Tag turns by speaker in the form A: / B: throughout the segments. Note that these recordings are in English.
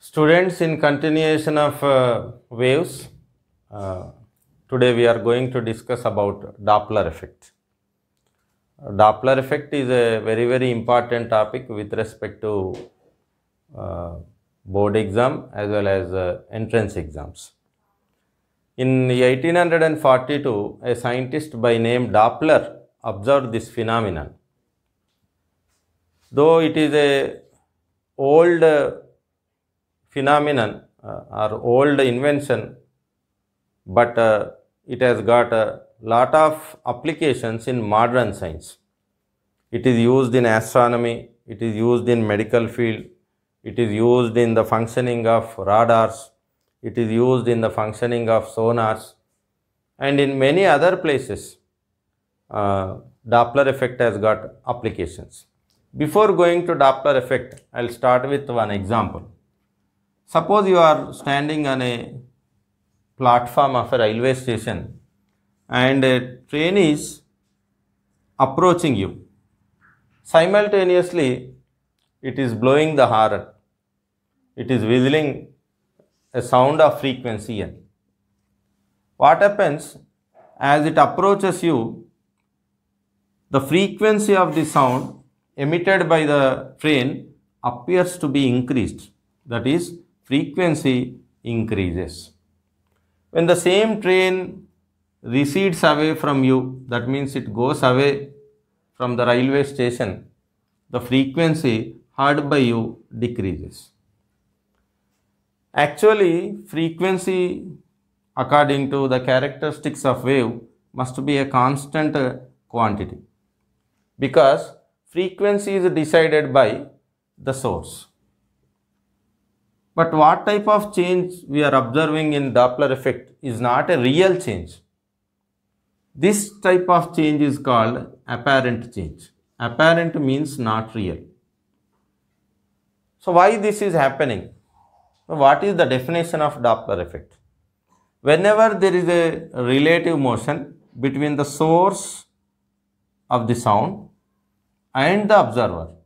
A: Students, in continuation of waves, today we are going to discuss about Doppler effect. Doppler effect is a very important topic with respect to board exam as well as entrance exams. In 1842, a scientist by name Doppler observed this phenomenon. Though it is a old phenomenon or old invention, but it has got a lot of applications in modern science. It is used in astronomy, it is used in medical field, it is used in the functioning of radars, it is used in the functioning of sonars, and in many other places Doppler effect has got applications. Before going to Doppler effect, I will start with one example. Suppose you are standing on a platform of a railway station and a train is approaching you. Simultaneously, it is blowing the horn. It is whistling a sound of frequency N. What happens as it approaches you? The frequency of the sound emitted by the train appears to be increased. That is, frequency increases. When the same train recedes away from you, that means it goes away from the railway station, the frequency heard by you decreases. Actually, frequency according to the characteristics of wave must be a constant quantity, because frequency is decided by the source. But what type of change we are observing in Doppler effect is not a real change. This type of change is called apparent change. Apparent means not real. So why this is happening? What is the definition of Doppler effect? Whenever there is a relative motion between the source of the sound and the observer,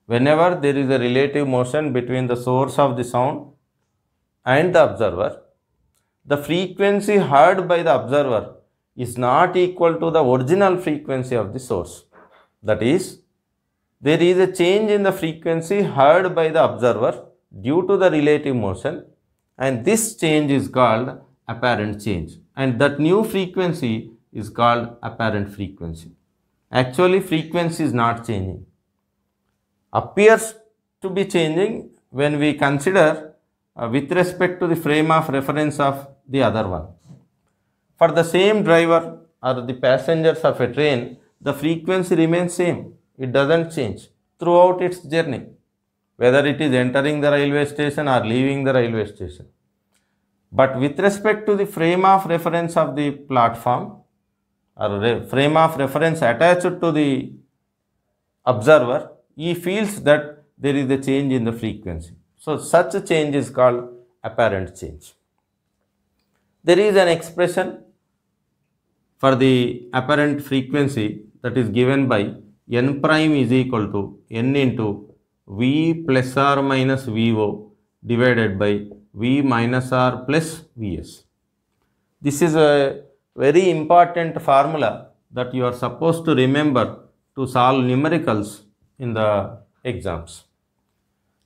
A: whenever there is a relative motion between the source of the sound and the observer, the frequency heard by the observer is not equal to the original frequency of the source. That is, there is a change in the frequency heard by the observer due to the relative motion, and this change is called apparent change, and that new frequency is called apparent frequency. Actually, frequency is not changing. Appears to be changing when we consider with respect to the frame of reference of the other one. For the same driver or the passengers of a train, the frequency remains same. It doesn't change throughout its journey, whether it is entering the railway station or leaving the railway station. But with respect to the frame of reference of the platform or frame of reference attached to the observer, he feels that there is a change in the frequency. So such a change is called apparent change. There is an expression for the apparent frequency that is given by n prime is equal to n into v plus or minus vo divided by v minus r plus vs. This is a very important formula that you are supposed to remember to solve numericals in the exams.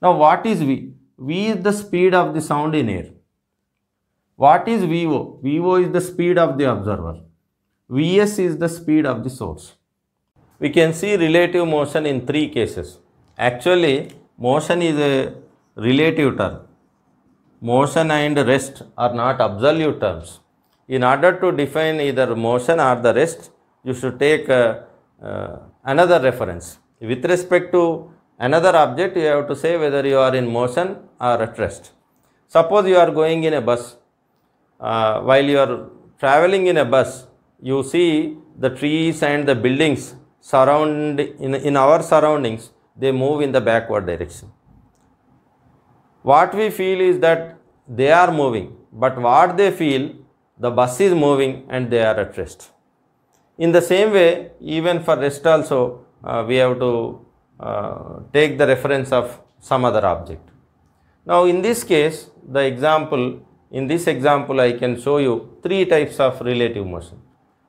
A: Now, what is V? V is the speed of the sound in air. What is VO? VO is the speed of the observer. Vs is the speed of the source. We can see relative motion in three cases. Actually, motion is a relative term. Motion and rest are not absolute terms. In order to define either motion or the rest, you should take another reference. With respect to another object, you have to say whether you are in motion or at rest. Suppose you are going in a bus. While you are traveling in a bus, you see the trees and the buildings in our surroundings, they move in the backward direction. What we feel is that they are moving, but what they feel, the bus is moving and they are at rest. In the same way, even for rest also, we have to take the reference of some other object. Now in this case, in this example I can show you three types of relative motion.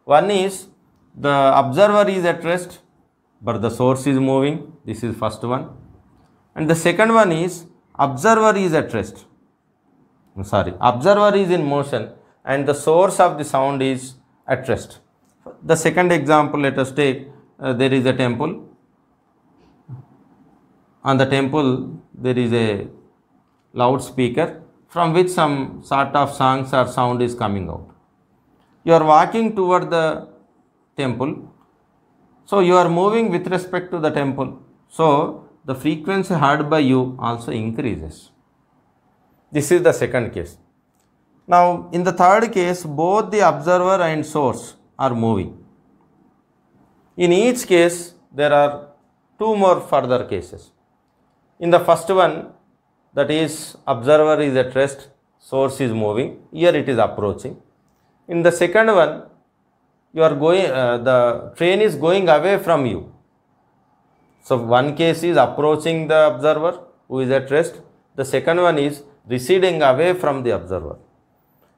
A: One is the observer is at rest but the source is moving. This is first one. And the second one is observer is at rest. Observer is in motion and the source of the sound is at rest. The second example, let us take, there is a temple. On the temple there is a loudspeaker from which some sort of songs or sound is coming out. You are walking toward the temple, so you are moving with respect to the temple. So the frequency heard by you also increases. This is the second case. Now in the third case, both the observer and source are moving. In each case there are two more further cases. In the first one, that is observer is at rest, source is moving, here it is approaching. In the second one, you are going, the train is going away from you. So one case is approaching the observer who is at rest, the second one is receding away from the observer.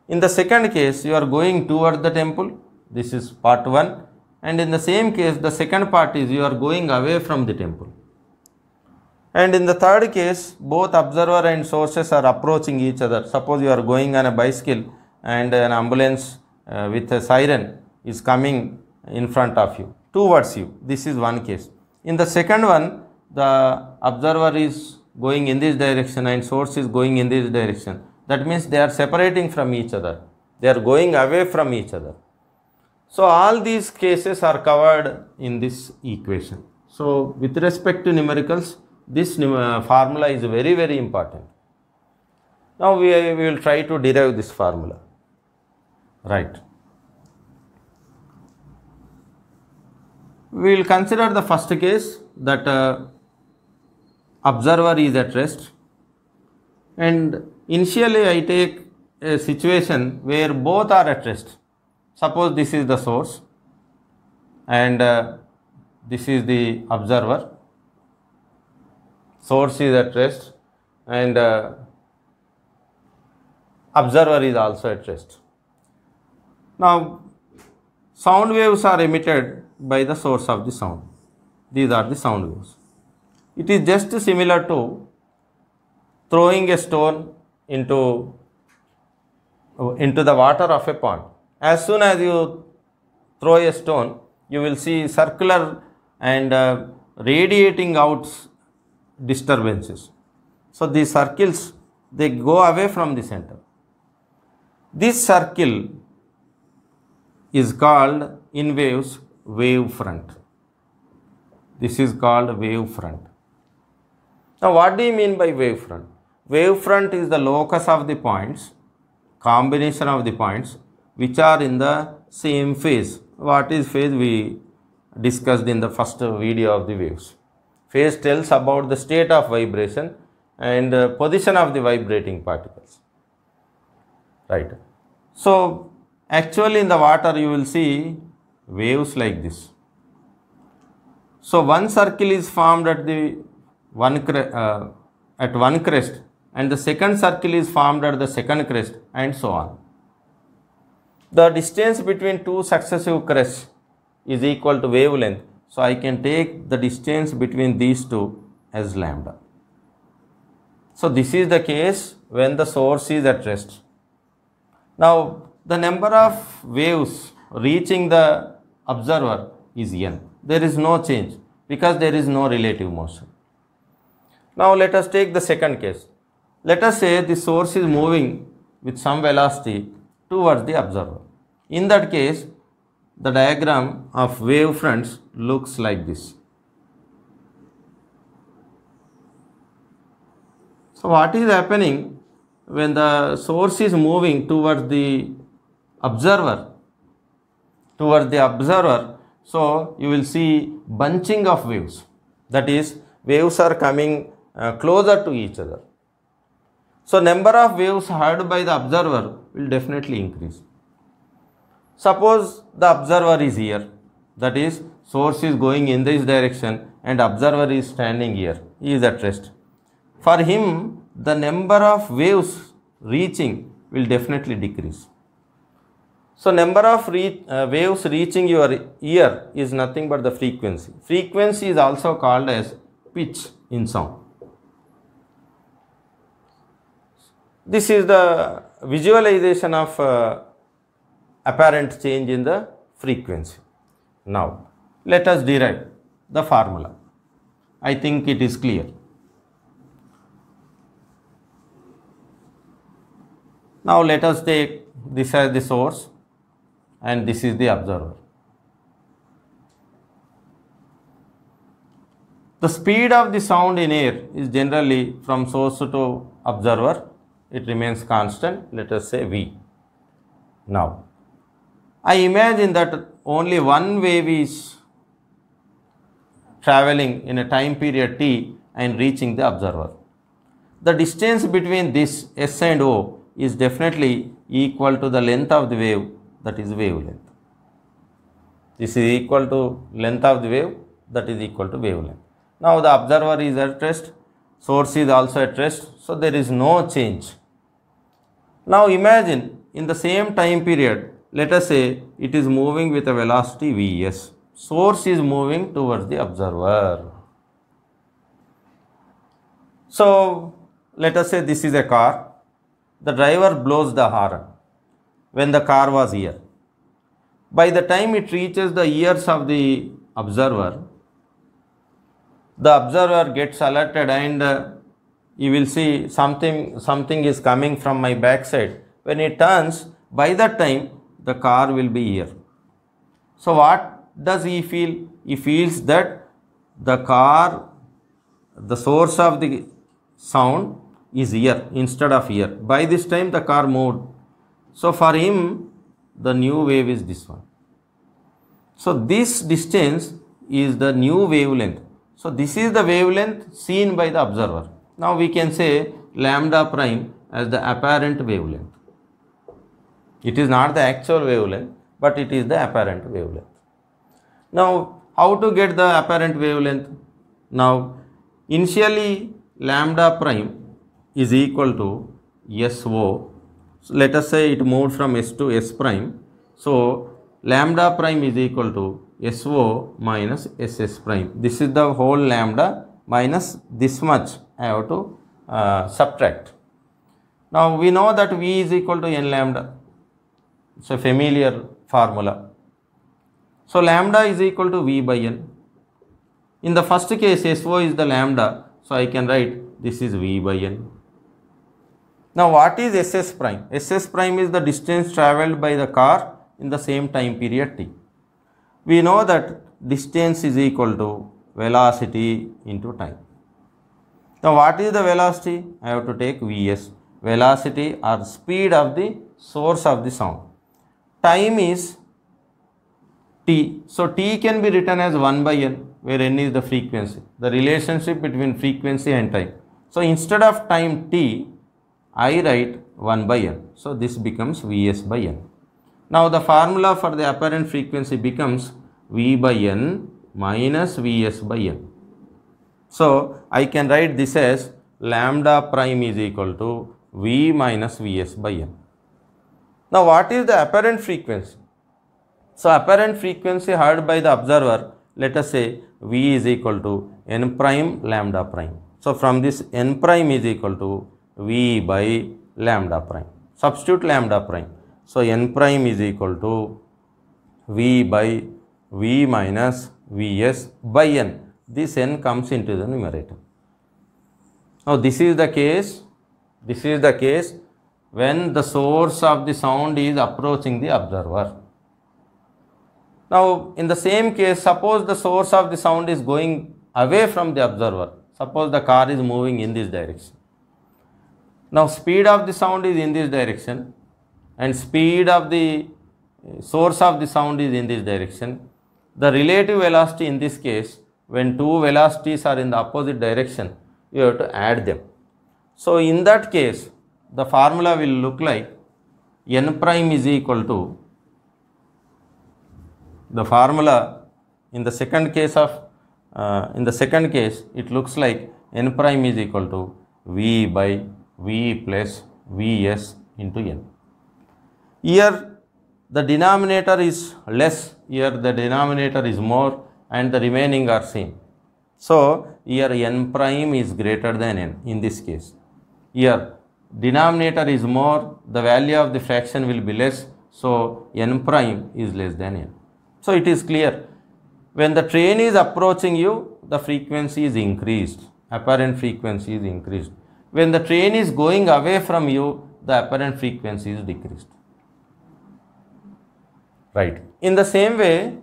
A: In the second case, you are going toward the temple, this is part 1, and in the same case the second part is you are going away from the temple. And in the third case, both observer and sources are approaching each other. Suppose you are going on a bicycle and an ambulance with a siren is coming in front of you, towards you. This is one case. In the second one, the observer is going in this direction and source is going in this direction. That means they are separating from each other. They are going away from each other. So all these cases are covered in this equation. So with respect to numericals, this formula is very, very important. Now we will try to derive this formula. Right. We will consider the first case, that observer is at rest, and initially I take a situation where both are at rest. Suppose this is the source and this is the observer. Source is at rest and observer is also at rest. Now sound waves are emitted by the source of the sound. These are the sound waves. It is just similar to throwing a stone into the water of a pond. As soon as you throw a stone, you will see circular and radiating out disturbances. So these circles, they go away from the center. This circle is called in waves wave front. This is called wave front. Now what do you mean by wave front? Wave front is the locus of the points, combination of the points which are in the same phase. What is phase? We discussed in the first video of the waves. Phase tells about the state of vibration and position of the vibrating particles. Right. So actually in the water you will see waves like this. So one circle is formed at one crest and the second circle is formed at the second crest and so on. The distance between two successive crests is equal to wavelength. So I can take the distance between these two as lambda. So this is the case when the source is at rest. Now the number of waves reaching the observer is n. There is no change because there is no relative motion. Now let us take the second case. Let us say the source is moving with some velocity towards the observer. In that case, the diagram of wave fronts looks like this. So what is happening when the source is moving towards the observer? So you will see bunching of waves. That is, waves are coming closer to each other. So number of waves heard by the observer will definitely increase. Suppose the observer is here, that is, source is going in this direction and observer is standing here, he is at rest. For him, the number of waves reaching will definitely decrease. So, number of waves reaching your ear is nothing but the frequency. Frequency is also called as pitch in sound. This is the visualization of apparent change in the frequency. Now, let us derive the formula. I think it is clear. Now, let us take this as the source and this is the observer. The speed of the sound in air is generally from source to observer. It remains constant. Let us say V. Now, I imagine that only one wave is traveling in a time period t and reaching the observer. The distance between this S and O is definitely equal to the length of the wave, that is wavelength. This is equal to length of the wave, that is equal to wavelength. Now, the observer is at rest, source is also at rest, so there is no change. Now, imagine in the same time period, let us say it is moving with a velocity Vs. Source is moving towards the observer. So, let us say this is a car. The driver blows the horn when the car was here. By the time it reaches the ears of the observer gets alerted and you will see something is coming from my backside. When it turns, by that time the car will be here. So what does he feel? He feels that the source of the sound is here instead of here. By this time the car moved. So for him the new wave is this one. So this distance is the new wavelength. So this is the wavelength seen by the observer. Now we can say lambda prime as the apparent wavelength. It is not the actual wavelength, but it is the apparent wavelength. Now, how to get the apparent wavelength? Now, initially lambda prime is equal to SO. So, let us say it moved from S to S prime. So, lambda prime is equal to SO minus SS prime. This is the whole lambda minus this much I have to subtract. Now, we know that V is equal to N lambda. It's a familiar formula. So, lambda is equal to V by N. In the first case, SO is the lambda. So, I can write this is V by N. Now, what is SS prime? SS prime is the distance travelled by the car in the same time period t. We know that distance is equal to velocity into time. Now, what is the velocity? I have to take Vs. Velocity or speed of the source of the sound. Time is t. So, t can be written as 1 by n, where n is the frequency, the relationship between frequency and time. So, instead of time t, I write 1 by n. So, this becomes Vs by n. Now, the formula for the apparent frequency becomes V by n minus Vs by n. So, I can write this as lambda prime is equal to V minus Vs by n. Now, what is the apparent frequency? So, apparent frequency heard by the observer, let us say V is equal to n prime lambda prime. So, from this n prime is equal to V by lambda prime. Substitute lambda prime. So, n prime is equal to V by V minus Vs by n. This n comes into the numerator. Now, this is the case when the source of the sound is approaching the observer. Now, in the same case, suppose the source of the sound is going away from the observer. Suppose the car is moving in this direction. Now, speed of the sound is in this direction and speed of the source of the sound is in this direction. The relative velocity in this case, when two velocities are in the opposite direction, you have to add them. So, in that case, the formula will look like n prime is equal to the formula in the second case it looks like n prime is equal to V by V plus Vs into n. Here the denominator is less, here the denominator is more, and the remaining are same. So here n prime is greater than n in this case. Here denominator is more, the value of the fraction will be less, so n prime is less than n. So it is clear, when the train is approaching you, the frequency is increased, apparent frequency is increased. When the train is going away from you, the apparent frequency is decreased. Right. In the same way,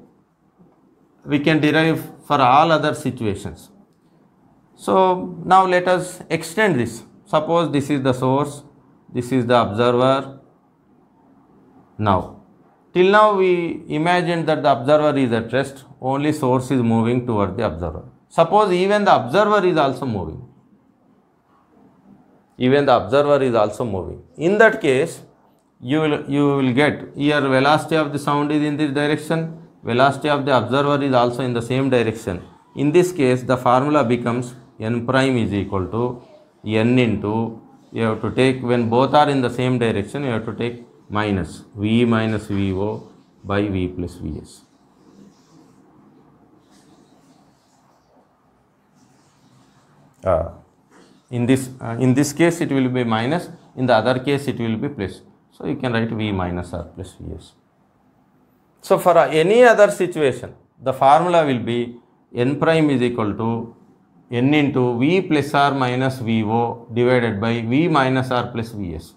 A: we can derive for all other situations. So now let us extend this. Suppose this is the source, this is the observer. Now, till now we imagined that the observer is at rest, only source is moving toward the observer. Suppose even the observer is also moving. Even the observer is also moving. In that case, you will get here velocity of the sound is in this direction, velocity of the observer is also in the same direction. In this case, the formula becomes n prime is equal to n into, you have to take, when both are in the same direction, you have to take minus V minus Vo by V plus Vs. In this case it will be minus, in the other case it will be plus. So you can write V minus R plus Vs. So for any other situation, the formula will be n prime is equal to n into V plus R minus Vo divided by V minus R plus Vs.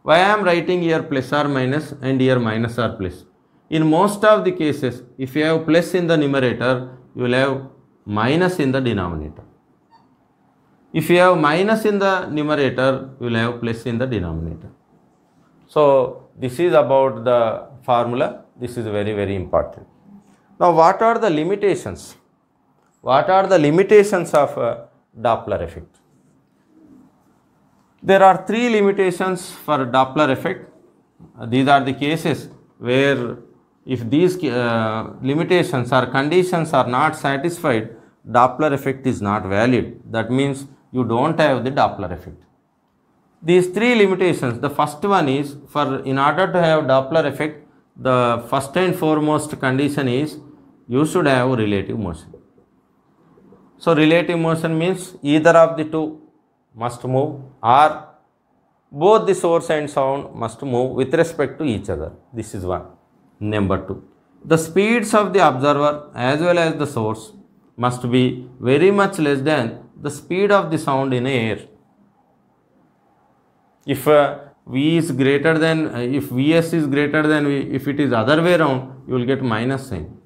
A: Why I am writing here plus R minus and here minus R plus? In most of the cases, if you have plus in the numerator, you will have minus in the denominator. If you have minus in the numerator, you will have plus in the denominator. So this is about the formula. This is very, very important. Now what are the limitations? What are the limitations of Doppler effect? There are three limitations for Doppler effect. These are the cases where if these limitations or conditions are not satisfied, Doppler effect is not valid. That means you don't have the Doppler effect. These three limitations, the first one is, in order to have Doppler effect, the first and foremost condition is you should have relative motion. So relative motion means either of the two must move or both the source and sound must move with respect to each other. This is one. Number two, the speeds of the observer as well as the source must be very much less than the speed of the sound in air. If V is greater than, if Vs is greater than V, if it is other way around, you will get minus sign.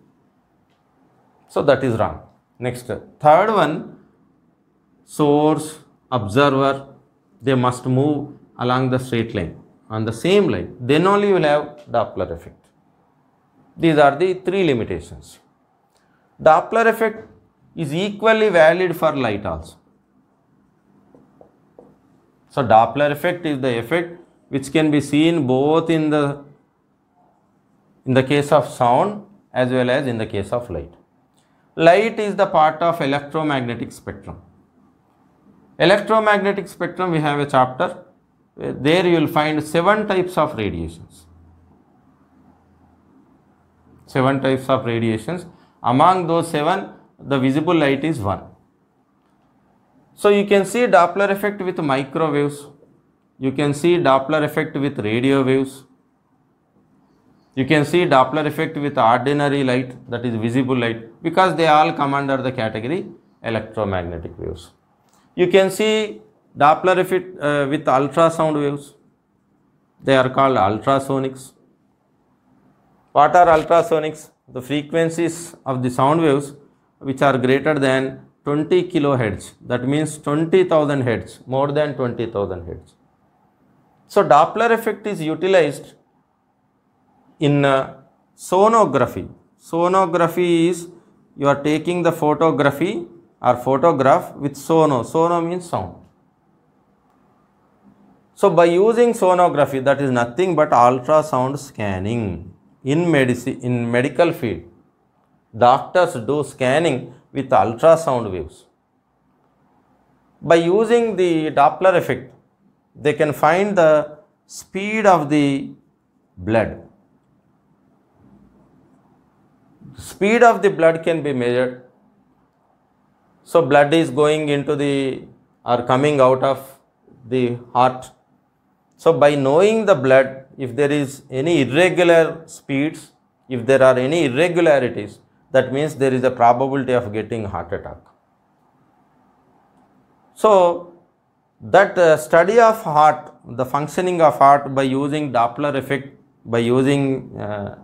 A: So that is wrong. Next, third one, source, observer, they must move along the straight line, on the same line. Then only you will have Doppler effect. These are the three limitations. Doppler effect is equally valid for light also. So Doppler effect is the effect which can be seen both in the case of sound as well as in the case of light. Light is the part of electromagnetic spectrum. Electromagnetic spectrum, we have a chapter. There you will find 7 types of radiations. 7 types of radiations. Among those 7, the visible light is one. So you can see Doppler effect with microwaves. You can see Doppler effect with radio waves. You can see Doppler effect with ordinary light, that is visible light, because they all come under the category electromagnetic waves. You can see Doppler effect with ultrasound waves. They are called ultrasonics. What are ultrasonics? The frequencies of the sound waves which are greater than 20 kilohertz, that means 20,000 hertz, more than 20,000 hertz. So Doppler effect is utilized in sonography. Sonography is you are taking the photography or photograph with sono. Sono means sound. So by using sonography, that is nothing but ultrasound scanning. In medicine, in medical field, doctors do scanning with ultrasound waves. By using the Doppler effect, they can find the speed of the blood. Speed of the blood can be measured. So blood is going into the or coming out of the heart. So by knowing the blood, if there is any irregular speeds, if there are any irregularities, that means there is a probability of getting heart attack. So that study of heart, the functioning of heart by using Doppler effect, by using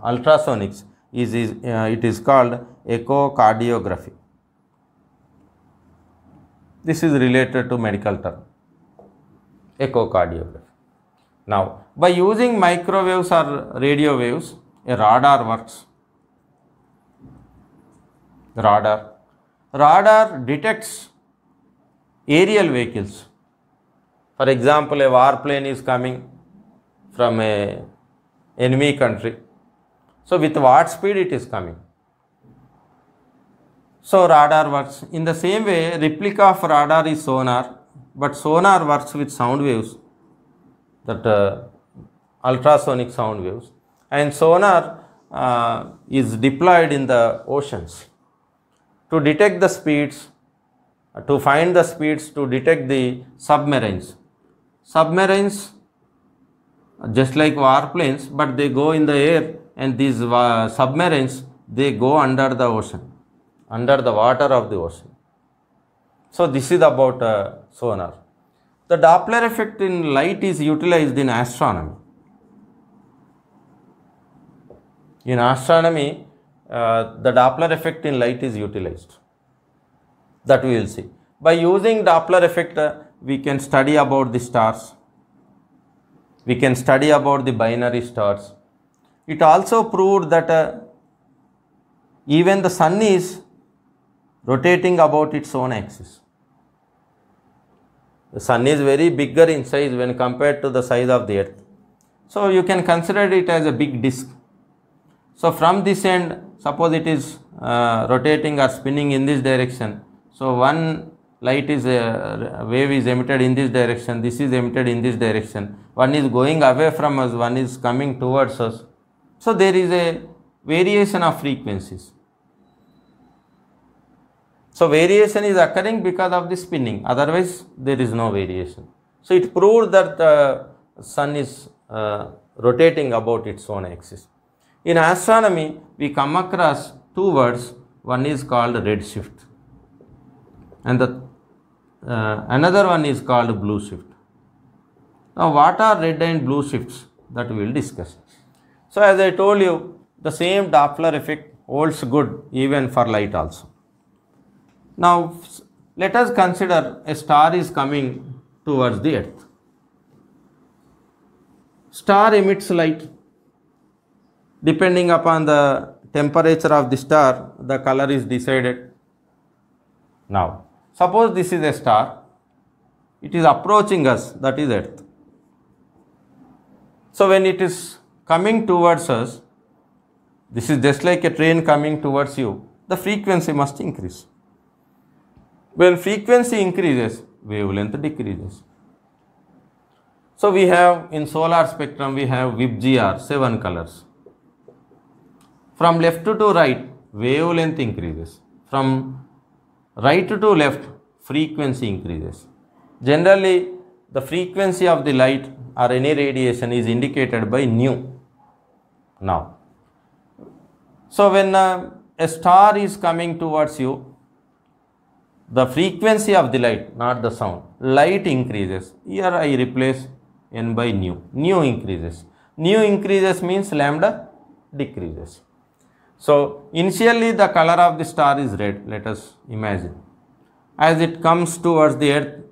A: ultrasonics, it is called echocardiography. This is related to medical term, echocardiography. Now, by using microwaves or radio waves, a radar works. Radar detects aerial vehicles. For example, a warplane is coming from a enemy country. So with what speed it is coming? So radar works. In the same way, replica of radar is sonar, but sonar works with sound waves, that ultrasonic sound waves, and sonar is deployed in the oceans to detect the speeds, to find the speeds, to detect the submarines. Submarines, just like warplanes, but they go in the air, and these submarines, they go under the ocean, under the water of the ocean. So this is about sonar. The Doppler effect in light is utilized in astronomy. In astronomy, the Doppler effect in light is utilized. That we will see. By using Doppler effect, we can study about the stars. We can study about the binary stars. It also proved that even the sun is rotating about its own axis. The sun is very bigger in size when compared to the size of the earth. So you can consider it as a big disk. So from this end, suppose it is rotating or spinning in this direction. So one light is wave is emitted in this direction, this is emitted in this direction. One is going away from us, one is coming towards us. So there is a variation of frequencies. So variation is occurring because of the spinning, otherwise there is no variation. So it proved that the sun is rotating about its own axis. In astronomy, we come across two words. One is called redshift, and the another one is called blue shift. Now what are red and blue shifts? That we will discuss. So as I told you, the same Doppler effect holds good even for light also. Now let us consider a star is coming towards the earth. Star emits light. Depending upon the temperature of the star, the color is decided. Now suppose this is a star, it is approaching us, that is earth. So when it is coming towards us, this is just like a train coming towards you, the frequency must increase. When frequency increases, wavelength decreases. So we have in solar spectrum, we have VIBGYOR, 7 colors. From left to right, wavelength increases. From right to left, frequency increases. Generally, the frequency of the light or any radiation is indicated by nu. Now, so when a star is coming towards you, the frequency of the light, not the sound, light increases. Here I replace n by nu. Nu increases. Nu increases means lambda decreases. So initially the color of the star is red, let us imagine. As it comes towards the earth,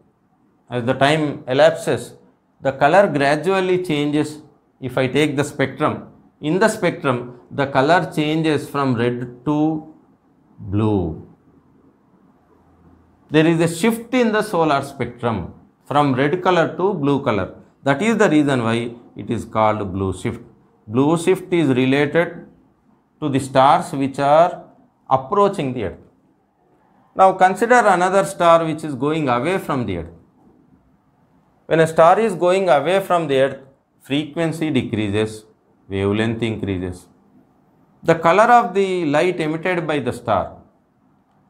A: as the time elapses, the color gradually changes. If I take the spectrum, in the spectrum, the color changes from red to blue. There is a shift in the solar spectrum from red color to blue color. That is the reason why it is called blue shift. Blue shift is related to the stars which are approaching the earth. Now consider another star which is going away from the Earth. When a star is going away from the Earth, frequency decreases, wavelength increases. The color of the light emitted by the star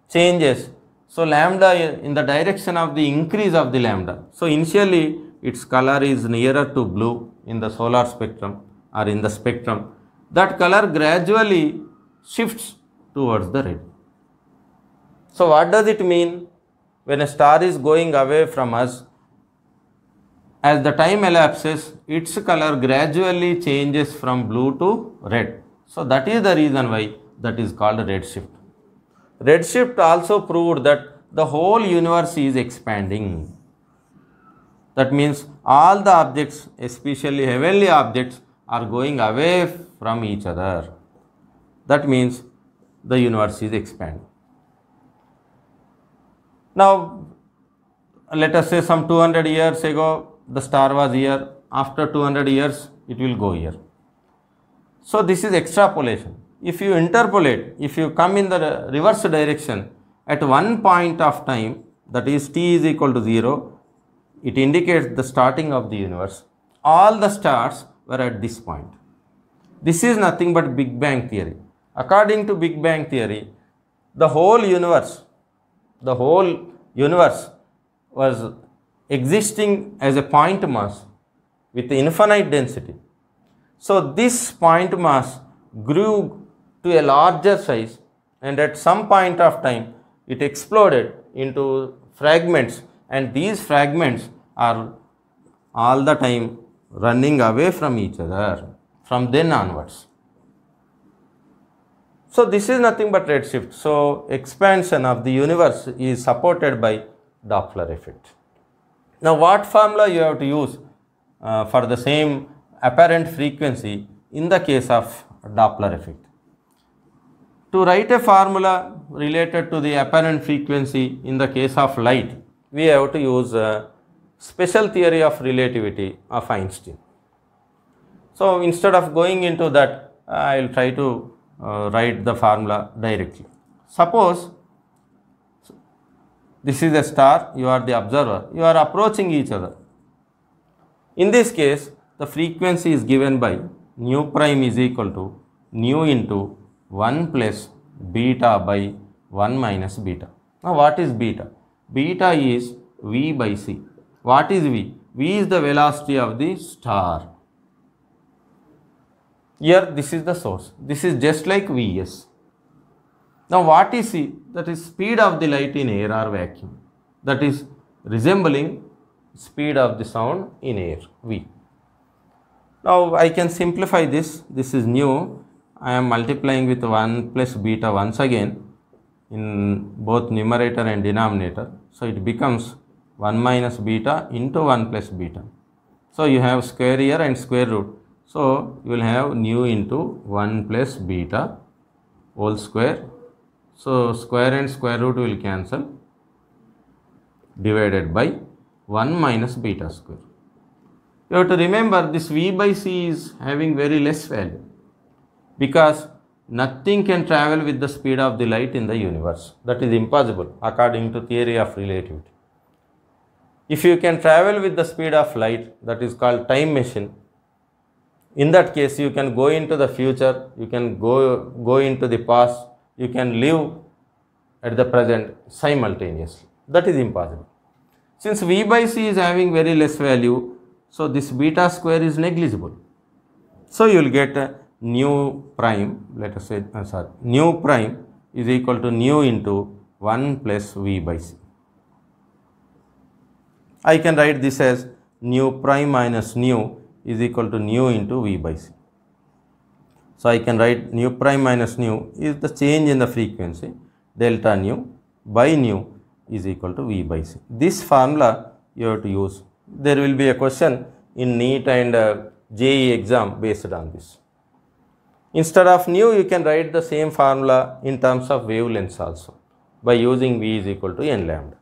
A: changes. So lambda in the direction of the increase of the lambda. So initially its color is nearer to blue in the solar spectrum or in the spectrum. That color gradually shifts towards the red. So what does it mean? When a star is going away from us, as the time elapses, its color gradually changes from blue to red. So that is the reason why that is called redshift. Redshift also proved that the whole universe is expanding. That means all the objects, especially heavenly objects, are going away from each other. That means the universe is expanding. Now, let us say some 200 years ago, the star was here. After 200 years, it will go here. So this is extrapolation. If you interpolate, if you come in the reverse direction, at one point of time, that is t is equal to 0, it indicates the starting of the universe. All the stars were at this point. This is nothing but Big Bang theory. According to Big Bang theory, the whole universe was existing as a point mass with infinite density. So this point mass grew to a larger size, and at some point of time it exploded into fragments, and these fragments are all the time running away from each other from then onwards. So this is nothing but redshift. So expansion of the universe is supported by Doppler effect. Now what formula you have to use for the same apparent frequency in the case of Doppler effect? To write a formula related to the apparent frequency in the case of light, we have to use special theory of relativity of Einstein. So instead of going into that, I will try to write the formula directly. Suppose this is a star, you are the observer, you are approaching each other. In this case, the frequency is given by nu prime is equal to nu into 1 plus beta by 1 minus beta. Now what is beta? Beta is v by c. What is v? V is the velocity of the star. Here this is the source. This is just like Vs. Now what is c? That is speed of the light in air or vacuum. That is resembling speed of the sound in air, v. Now I can simplify this. This is nu. I am multiplying with 1 plus beta once again in both numerator and denominator. So it becomes 1 minus beta into 1 plus beta. So you have square here and square root. So you will have nu into 1 plus beta whole square. So square and square root will cancel, divided by 1 minus beta square. You have to remember this v by c is having very less value, because nothing can travel with the speed of the light in the universe. That is impossible according to theory of relativity. If you can travel with the speed of light, that is called time machine. In that case, you can go into the future, you can go into the past, you can live at the present simultaneously. That is impossible. Since v by c is having very less value, so this beta square is negligible. So you will get nu prime, let us say, nu prime is equal to nu into 1 plus v by c. I can write this as nu prime minus nu is equal to nu into v by c. So I can write nu prime minus nu is the change in the frequency, delta nu by nu is equal to v by c. This formula you have to use. There will be a question in NEET and JEE exam based on this. Instead of nu, you can write the same formula in terms of wavelengths also by using v is equal to n lambda.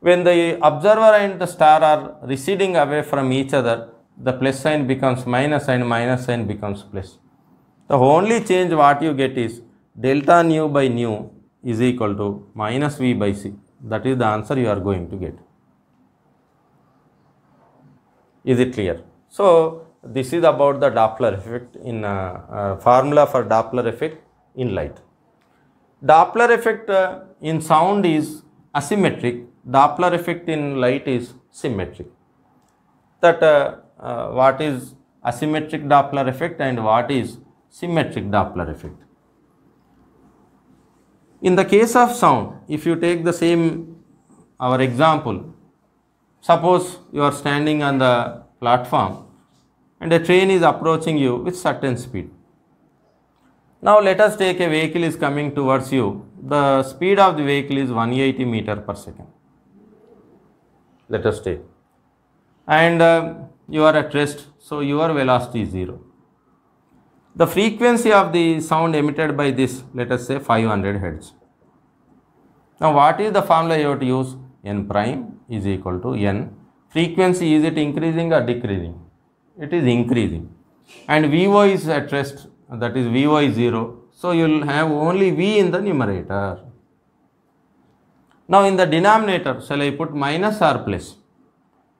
A: When the observer and the star are receding away from each other, the plus sign becomes minus and minus sign becomes plus. The only change what you get is delta nu by nu is equal to minus V by C. That is the answer you are going to get. Is it clear? So, this is about the Doppler effect in formula for Doppler effect in light. Doppler effect in sound is asymmetric. Doppler effect in light is symmetric. That what is asymmetric Doppler effect and what is symmetric Doppler effect. In the case of sound, if you take the same our example, suppose you are standing on the platform and a train is approaching you with certain speed. Now let us take a vehicle is coming towards you. The speed of the vehicle is 180 meter per second. Let us take. And you are at rest, so your velocity is 0. The frequency of the sound emitted by this, let us say 500 Hz. Now what is the formula you have to use? N prime is equal to N. Frequency, is it increasing or decreasing? It is increasing. And VO is at rest, that is VO is 0. So you will have only V in the numerator. Now in the denominator, shall I put minus or plus?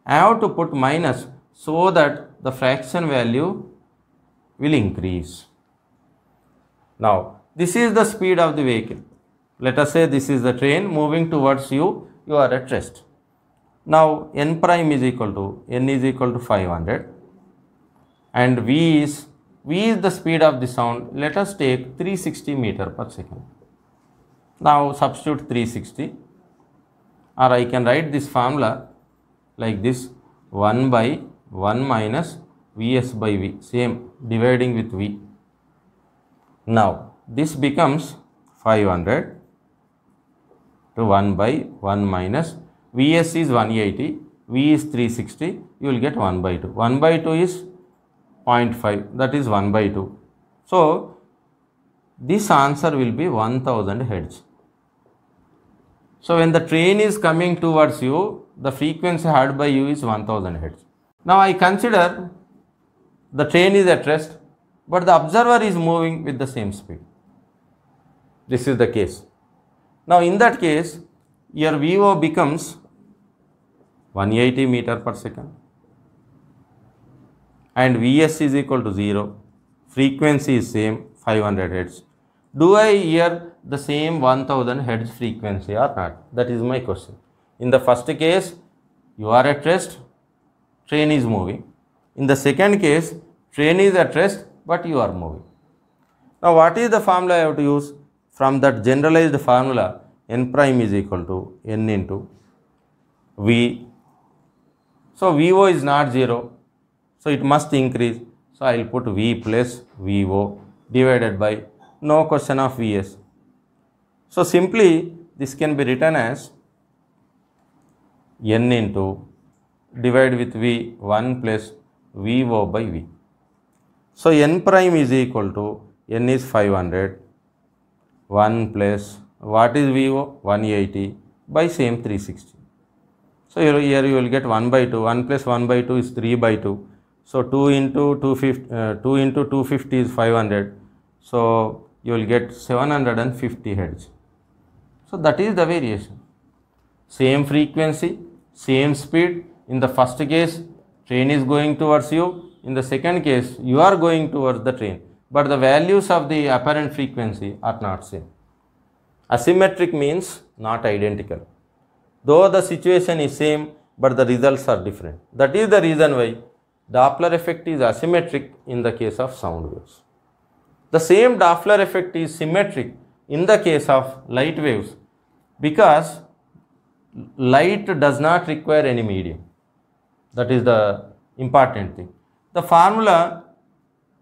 A: I have to put minus so that the fraction value will increase. Now this is the speed of the vehicle. Let us say this is the train moving towards you, you are at rest. Now N prime is equal to, N is equal to 500 and V is the speed of the sound. Let us take 360 meter per second. Now substitute 360, or I can write this formula like this: 1 by 1 minus Vs by V, same dividing with V. Now this becomes 500 to 1 by 1 minus Vs is 180, V is 360, you will get 1 by 2. 1 by 2 is 0.5, that is 1 by 2. So this answer will be 1000 Hz. So when the train is coming towards you, the frequency heard by you is 1000 Hz. Now I consider the train is at rest, but the observer is moving with the same speed. This is the case. Now in that case, your VO becomes 180 meter per second and Vs is equal to 0. Frequency is same, 500 Hz. Do I hear the same 1000 Hz frequency or not? That is my question. In the first case, you are at rest, train is moving. In the second case, train is at rest, but you are moving. Now what is the formula I have to use? From that generalized formula, N prime is equal to N into V. So VO is not 0, so it must increase. So I will put V plus VO divided by no question of Vs. So simply this can be written as N into divide with V 1 plus VO by V. So N prime is equal to, N is 500, 1 plus, what is VO? 180 by same 360. So here you will get 1 by 2, 1 plus 1 by 2 is 3 by 2. So 2 into 250 is 500. So you will get 750 Hz. So that is the variation. Same frequency, same speed. In the first case, train is going towards you. In the second case, you are going towards the train. But the values of the apparent frequency are not same. Asymmetric means not identical. Though the situation is same, but the results are different. That is the reason why Doppler effect is asymmetric in the case of sound waves. The same Doppler effect is symmetric in the case of light waves because light does not require any medium. That is the important thing. The formula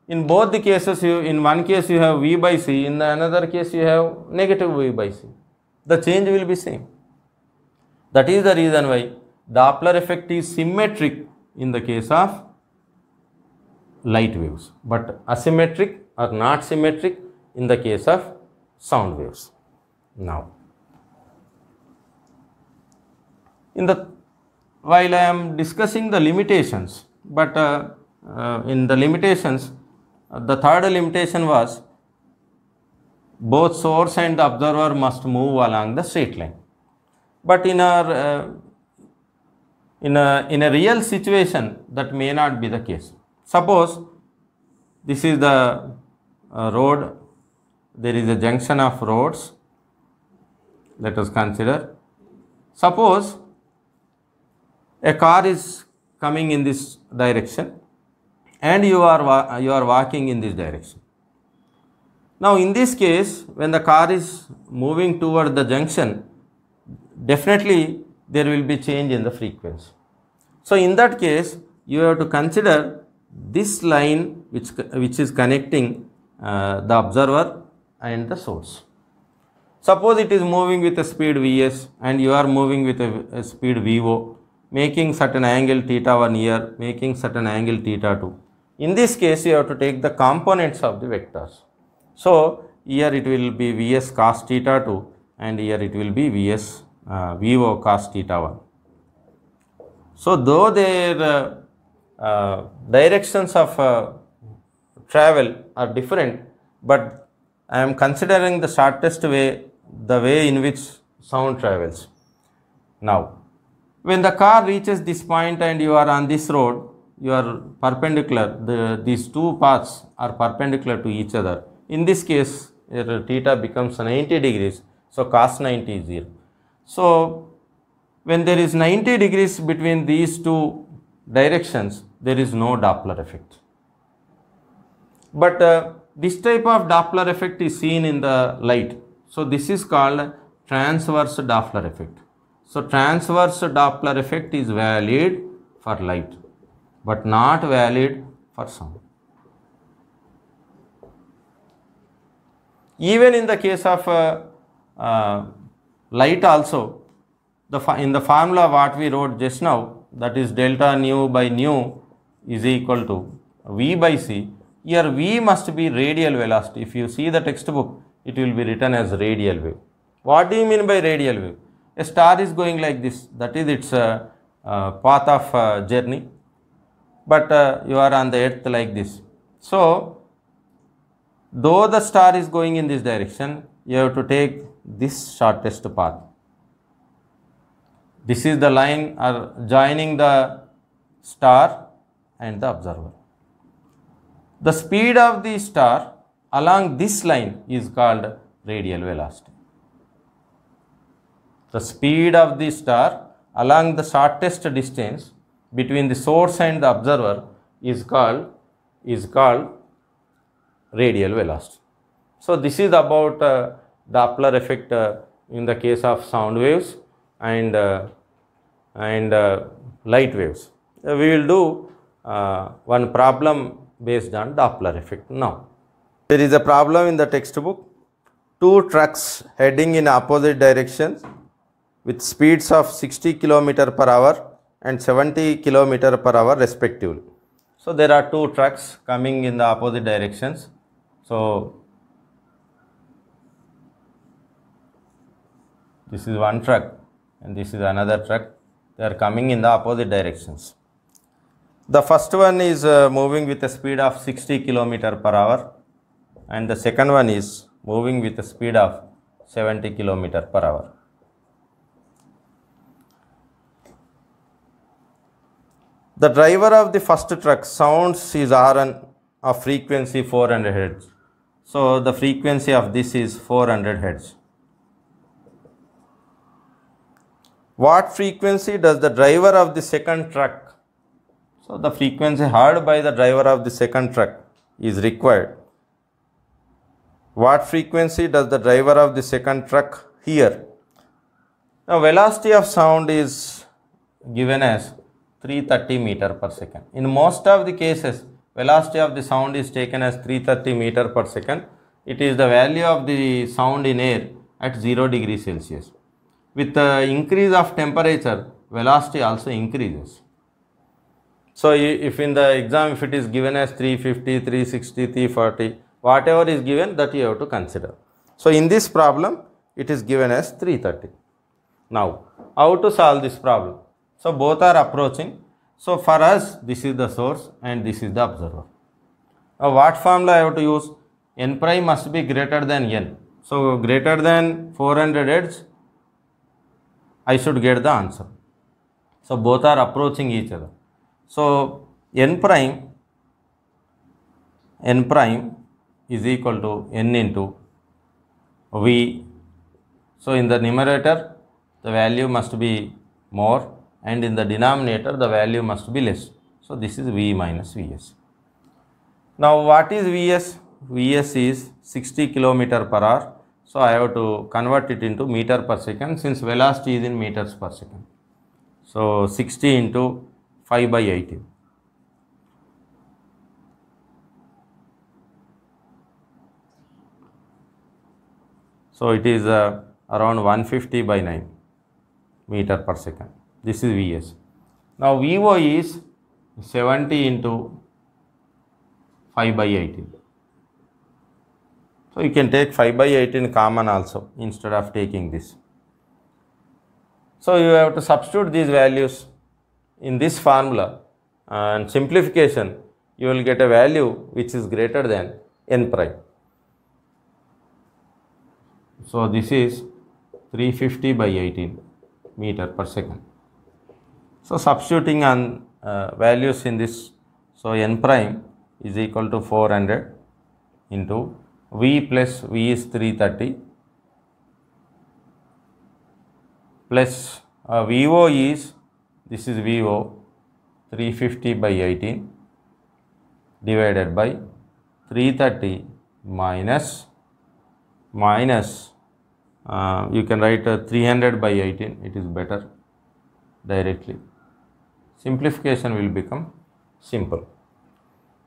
A: in both the cases, in one case you have V by C, in the another case you have negative V by C. The change will be same. That is the reason why Doppler effect is symmetric in the case of light waves, but asymmetric or not symmetric in the case of sound waves. Now, while I am discussing the limitations, but in the limitations, the third limitation was both source and the observer must move along the straight line. But in a real situation, that may not be the case. Suppose this is the road, there is a junction of roads. Let us consider. Suppose a car is coming in this direction and you are walking in this direction. Now in this case, when the car is moving toward the junction, definitely there will be change in the frequency. So in that case, you have to consider this line which is connecting the observer and the source. Suppose it is moving with a speed Vs and you are moving with a speed Vo, making certain angle theta 1 here, making certain angle theta 2. In this case, you have to take the components of the vectors. So here it will be Vs cos theta 2 and here it will be Vs Vo cos theta 1. So though their directions of travel are different, but I am considering the shortest way, the way in which sound travels. Now, when the car reaches this point and you are on this road, you are perpendicular, these two paths are perpendicular to each other. In this case, theta becomes 90 degrees, so cos 90 is 0. So, when there is 90 degrees between these two directions, there is no Doppler effect. But this type of Doppler effect is seen in the light. So this is called transverse Doppler effect. So transverse Doppler effect is valid for light, but not valid for sound. Even in the case of light also, in the formula what we wrote just now, that is delta nu by nu is equal to V by C. Here V must be radial velocity. If you see the textbook, it will be written as radial wave. What do you mean by radial wave? A star is going like this, that is its path of journey, but you are on the earth like this. So, though the star is going in this direction, you have to take this shortest path. This is the line joining the star and the observer. The speed of the star along this line is called radial velocity. The speed of the star along the shortest distance between the source and the observer is called radial velocity. So this is about Doppler effect in the case of sound waves and light waves. We will do one problem based on Doppler effect now. There is a problem in the textbook. Two trucks heading in opposite directions with speeds of 60 km per hour and 70 km per hour respectively. So there are two trucks coming in the opposite directions. So this is one truck and this is another truck. They are coming in the opposite directions. The first one is moving with a speed of 60 km per hour and the second one is moving with a speed of 70 km per hour. The driver of the first truck sounds his horn of frequency 400 Hz. So the frequency of this is 400 Hz. What frequency does the driver of the second truck? So the frequency heard by the driver of the second truck is required. What frequency does the driver of the second truck hear? Now velocity of sound is given as 330 meter per second. In most of the cases, velocity of the sound is taken as 330 meter per second. It is the value of the sound in air at 0 degrees Celsius. With the increase of temperature, velocity also increases. So if in the exam, if it is given as 350, 360, 340, whatever is given, that you have to consider. So in this problem, it is given as 330. Now, how to solve this problem? So both are approaching. So for us, this is the source and this is the observer. Now what formula I have to use? N prime must be greater than N. So greater than 400 heads, I should get the answer. So both are approaching each other. So n prime is equal to n into v. So in the numerator the value must be more, and in the denominator the value must be less. So this is v minus vs. Now what is vs? Vs is 60 km per hour. So I have to convert it into meter per second, since velocity is in meters per second. So 60 into 5 by 18. So it is around 150 by 9 meter per second. This is Vs. Now Vo is 70 into 5 by 18. So you can take 5 by 18 common also instead of taking this. So you have to substitute these values in this formula, and simplification you will get a value which is greater than n prime. So this is 350 by 18 meter per second. So substituting on values in this, so n prime is equal to 400 into v plus v is 330 plus Vo is, this is Vo 350 by 18 divided by 330 minus you can write 300 by 18, it is better directly. Simplification will become simple.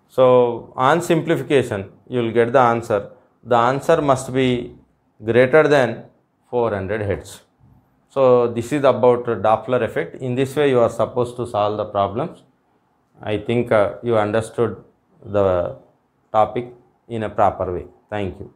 A: So on simplification you will get the answer. The answer must be greater than 400 Hz. So this is about Doppler effect. In this way you are supposed to solve the problems. I think you understood the topic in a proper way. Thank you.